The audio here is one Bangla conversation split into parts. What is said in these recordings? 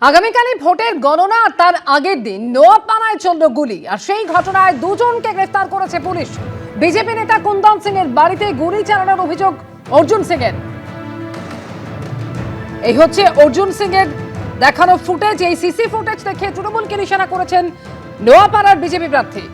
আগামীকালই ভোটের গণনা তার আগের দিন নোয়াপাড়ায় চলল গুলি, আর সেই ঘটনায় দুজনকে গ্রেফতার করেছে পুলিশ। বিজেপি নেতা কুন্দন সিং এর বাড়িতে গুলি চালানোর অভিযোগ অর্জুন সিং এর। এই হচ্ছে অর্জুন সিং এর দেখানো ফুটেজ। এই সিসি ফুটেজ দেখে তৃণমূলকে নিশানা করেছেন নোয়াপাড়ার বিজেপি প্রার্থী।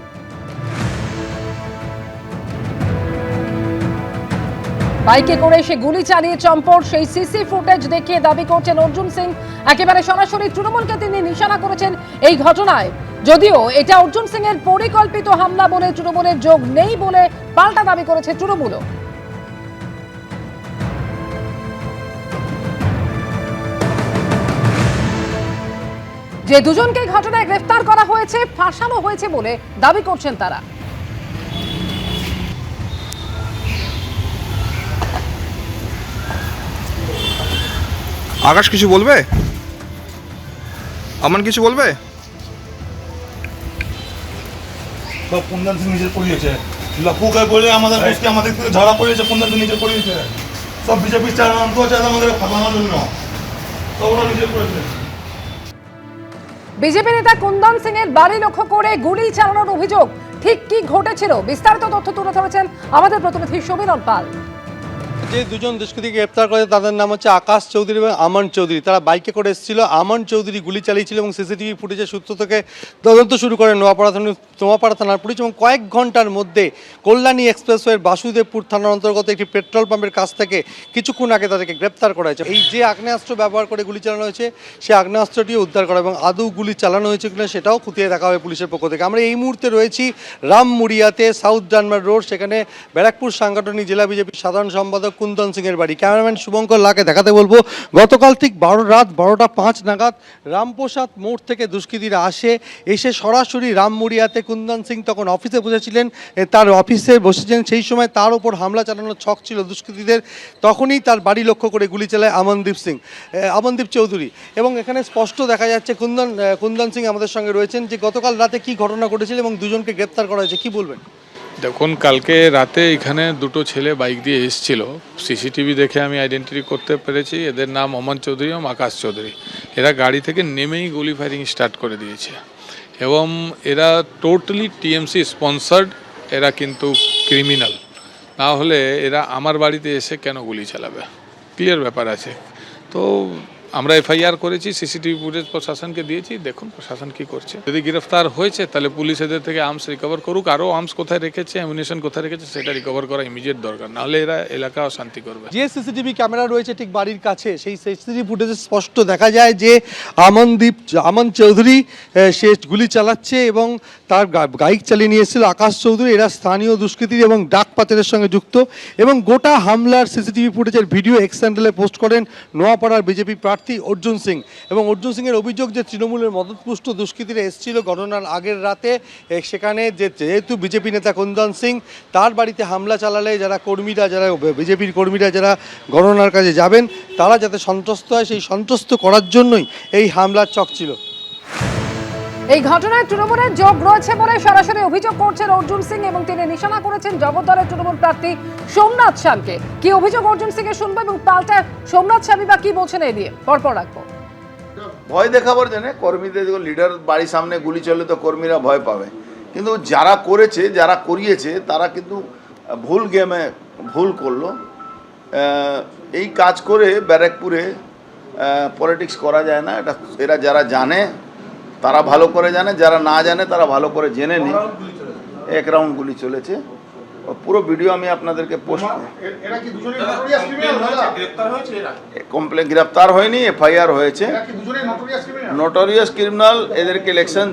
বাইকে করে এসে গুলি চালিয়ে চম্পট, সেই সিসি ফুটেজ দেখে দাবি করছেন অর্জুন সিং। একেবারে সরাসরি তৃণমূলকে তিনি নিশানা করেছেন এই ঘটনায়। যদিও এটা অর্জুন সিং এর পরিকল্পিত হামলা বলে তৃণমূলের যোগ নেই বলে পাল্টা দাবি করেছে তৃণমূল। যে দুজনকে এই ঘটনায় গ্রেফতার করা হয়েছে, ফাঁসানো হয়েছে বলে দাবি করছেন তারা। আকাশ কিছু বলবে? আমান কিছু বলবে? সব কুন্দন সিং নিজের করিয়েছে। লপুকে বলে আমাদের গোষ্ঠী আমাদের থেকে ঝাড়া পড়িয়েছে, কুন্দন সিং নিজের করিয়েছে। সব বিজেপির চালান করছে আমাদের ফাঁসানোর জন্য, সব ওরা নিজের করেছে। বিজেপি নেতা কুন্দন সিং এর বাড়ি লক্ষ্য করে গুলি চালানোর অভিযোগ, ঠিক কি ঘটেছিল বিস্তারিত তথ্য তুলে ধরেছেন আমাদের প্রতিনিধি সমীরণ পাল। যে দুজন দুষ্কৃতীকে গ্রেপ্তার করে তাদের নাম হচ্ছে আকাশ চৌধুরী এবং আমান চৌধুরী। তারা বাইকে করে এসেছিল। আমান চৌধুরী গুলি চালিয়েছিল এবং সিসিটিভি ফুটেজের সূত্র থেকে তদন্ত শুরু করে নোয়াপাড়া থানার পুলিশ। এবং কয়েক ঘন্টার মধ্যে কল্যাণী এক্সপ্রেসওয়ের বাসুদেবপুর থানার অন্তর্গত একটি পেট্রোল পাম্পের কাছ থেকে কিছুক্ষণ আগে তাদেরকে গ্রেপ্তার করা হয়েছে। এই যে আগ্নেয়াস্ত্র ব্যবহার করে গুলি চালানো হয়েছে সেই আগ্নেয়াস্ত্রটিও উদ্ধার করা এবং আদৌ গুলি চালানো হয়েছে কিনা সেটাও খতিয়ে দেখা হবে পুলিশের পক্ষ থেকে। আমরা এই মুহূর্তে রয়েছি রামমুড়িয়াতে, সাউথ ডানমার রোড, সেখানে ব্যারাকপুর সাংগঠনিক জেলা বিজেপির সাধারণ সম্পাদক কুন্দন সিং এর বাড়ি। ক্যামেরাম্যান শুভঙ্কর লাকে দেখাতে বলবো, গতকাল ঠিক রাত 12টা 5 নাগাদ রামপ্রসাদ মোড় থেকে দুষ্কৃতীরা এসে সরাসরি রামমুড়িয়াতে কুন্দন সিং তখন অফিসে বসেছিলেন, তার অফিসে বসেছিলেন। সেই সময় তার উপর হামলা চালানোর ছক ছিল দুষ্কৃতীদের। তখনই তার বাড়ি লক্ষ্য করে গুলি চালায় আমনদীপ চৌধুরী। এবং এখানে স্পষ্ট দেখা যাচ্ছে কুন্দন সিং আমাদের সঙ্গে রয়েছেন, যে গতকাল রাতে কি ঘটনা ঘটেছিল এবং দুজনকে গ্রেপ্তার করা হয়েছে, কি বলবেন? দেখুন, কালকে রাতে এখানে দুটো ছেলে বাইক দিয়ে এসেছিল। সিসিটিভি দেখে আমি আইডেন্টিটি করতে পেরেছি, এদের নাম অমন চৌধুরী এবং আকাশ চৌধুরী। এরা গাড়ি থেকে নেমেই গুলি ফায়ারিং স্টার্ট করে দিয়েছে এবং এরা টোটালি টিএমসি স্পন্সার্ড। এরা কিন্তু ক্রিমিনাল, না হলে এরা আমার বাড়িতে এসে কেন গুলি চালাবে? ক্লিয়ার ব্যাপার আছে। তো আমরা এফআইআর করেছি, সিসিটিভি ফুটেজ প্রশাসনকে দিয়েছি, দেখুন প্রশাসন কি করছে। যদি গ্রেফতার হয়েছে তাহলে পুলিশ এদের থেকে আর্মস রিকভার করুক। আরও আর্মস কোথায় রেখেছে, অ্যামিউনিশন কোথায় রেখেছে সেটা রিকভার করা ইমিডিয়েট দরকার, নাহলে এরা এলাকা অশান্তি করবে। যে সিসিটিভি ক্যামেরা রয়েছে ঠিক বাড়ির কাছে, সেই সিসিটিভি ফুটেজে স্পষ্ট দেখা যায় যে আমন চৌধুরী সে গুলি চালাচ্ছে এবং তার বাইক চালিয়ে নিয়ে এসেছিল আকাশ চৌধুরী। এরা স্থানীয় দুষ্কৃতী এবং ডাক পাচারের সঙ্গে যুক্ত। এবং গোটা হামলার সিসিটিভি ফুটেজের ভিডিও এক্স হ্যান্ডেলে পোস্ট করেন নোয়াপাড়ার বিজেপি প্রার্থী অর্জুন সিং। এবং অর্জুন সিংয়ের অভিযোগ যে তৃণমূলের মদতপুষ্ট দুষ্কৃতীরা এসেছিল গণনার আগের রাতে, সেখানে যেহেতু বিজেপি নেতা কুন্দন সিং তার বাড়িতে হামলা চালালে যারা বিজেপির কর্মীরা যারা গণনার কাজে যাবেন তারা যাতে সন্ত্রস্ত হয়, সেই সন্ত্রস্ত করার জন্যই এই হামলার ছক ছিল। এই ঘটনায় তৃণমূলের যোগ রয়েছে বলে সরাসরি অভিযোগ করছেন অর্জুন সিং এবং তিনি নিশানা করেছেন জগদ্দলের তৃণমূল প্রার্থী সোমনাথ শামকে। কি অভিযোগ অর্জুন সিং এর শুনবো এবং পাল্টা সোমনাথ শামী বা কি বলছেন এই নিয়ে পরপর রাখবো। ভয় দেখাবার জন্য কর্মীদের, লিডার বাড়ির সামনে গুলি চললে তো কর্মীরা ভয় পাবে, কিন্তু যারা করেছে, যারা করিয়েছে তারা কিন্তু ভুল গেমে ভুল করলো। এই কাজ করে ব্যারাকপুরে পলিটিক্স করা যায় না। এটা এরা যারা জানে তারা ভালো করে জানে, যারা না জানে তারা ভালো করে জেনে নি। 1 রাউন্ড গুলি চলেছে, পুরো ভিডিও আমি আপনাদেরকে পোস্ট কমপ্লেন গ্রেপ্তার হয়নি, এফআইআর হয়েছে। Notorious criminal. এদেরকে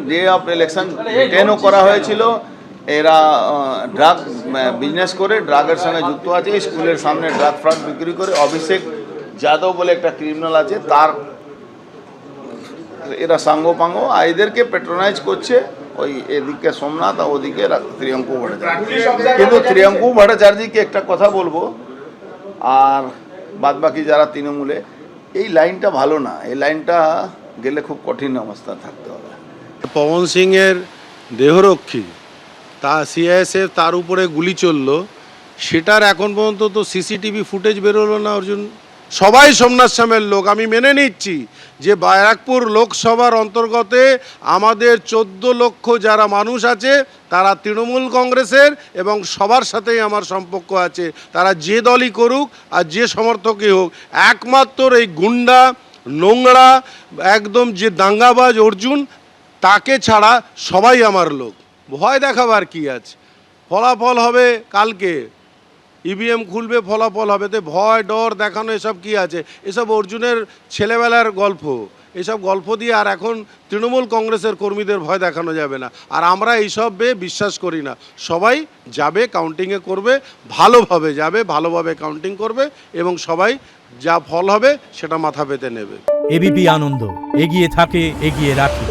ডে অফ ইলেকশন ডিটেনও করা হয়েছিল। এরা ড্রাগ বিজনেস করে, ড্রাগের সঙ্গে যুক্ত আছে। স্কুলের সামনে ড্রাগ ফ্রাগ বিক্রি করে। অভিষেক যাদব বলে একটা ক্রিমিনাল আছে, তার এরা সাঙ্গপাঙ্গ এদেরকে প্যাট্রোনাইজ করছে। ওই এদিকে সোমনাথ আর ওদিকে ত্রিয়ঙ্কু ভট্টাচার্য। কিন্তু ত্রিয়ঙ্কু ভট্টাচার্যকে একটা কথা বলবো, আর বাদ বাকি যারা তৃণমূলে, এই লাইনটা ভালো না। এই লাইনটা গেলে খুব কঠিন অবস্থা থাকতে হবে। পবন সিংয়ের দেহরক্ষী তা সিআইএসএফ তার উপরে গুলি চললো, সেটার এখন পর্যন্ত তো সিসিটিভি ফুটেজ বেরোলো না অর্জুন। সবাই সোমনাথ শ্যামের লোক। আমি মেনে নিচ্ছি যে ব্যারাকপুর লোকসভার অন্তর্গতে আমাদের 14 লক্ষ যারা মানুষ আছে তারা তৃণমূল কংগ্রেসের, এবং সবার সাথেই আমার সম্পর্ক আছে। তারা যে দলই করুক আর যে সমর্থকই হোক, একমাত্র এই গুন্ডা নোংরা একদম যে দাঙ্গাবাজ অর্জুন, তাকে ছাড়া সবাই আমার লোক। ভয় দেখাবার কি আছে? ফলাফল হবে কালকে, ইভিএম খুলবে, ফলাফল হবে। তো ভয় ডর দেখানো এসব কি আছে? এসব অর্জুনের ছেলেবেলার গল্প। এসব গল্প দিয়ে আর এখন তৃণমূল কংগ্রেসের কর্মীদের ভয় দেখানো যাবে না। আর আমরা এইসবে বিশ্বাস করি না। সবাই যাবে, কাউন্টিংয়ে করবে, ভালোভাবে যাবে, ভালোভাবে কাউন্টিং করবে, এবং সবাই যা ফল হবে সেটা মাথা পেতে নেবে। এবিপি আনন্দ, এগিয়ে থাকে, এগিয়ে রাখে।